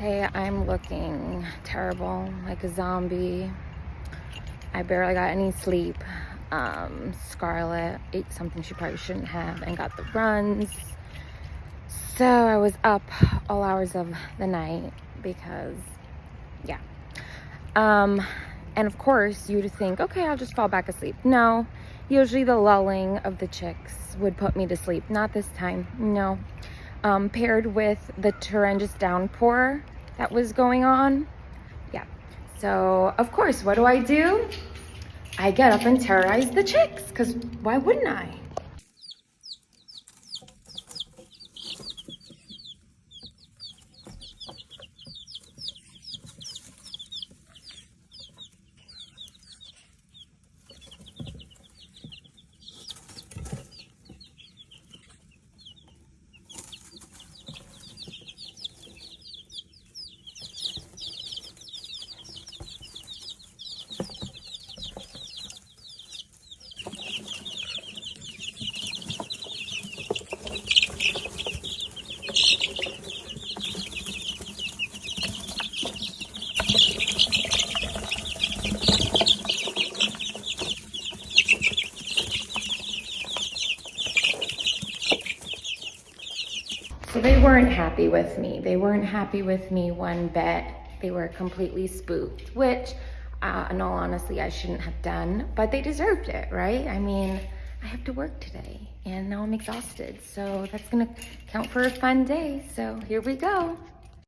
Today I'm looking terrible, like a zombie. I barely got any sleep. Scarlett ate something she probably shouldn't have and got the runs. So I was up all hours of the night because, yeah. And of course you'd think, okay, I'll just fall back asleep. No, usually the lulling of the chicks would put me to sleep. Not this time, no. Paired with the horrendous downpour that was going on. Yeah. So, of course, what do? I get up and terrorize the chicks, because why wouldn't I? So they weren't happy with me. They weren't happy with me one bit. They were completely spooked, which, in all honesty, I shouldn't have done, but they deserved it, right? I mean, I have to work today, and now I'm exhausted, so that's gonna count for a fun day, so here we go.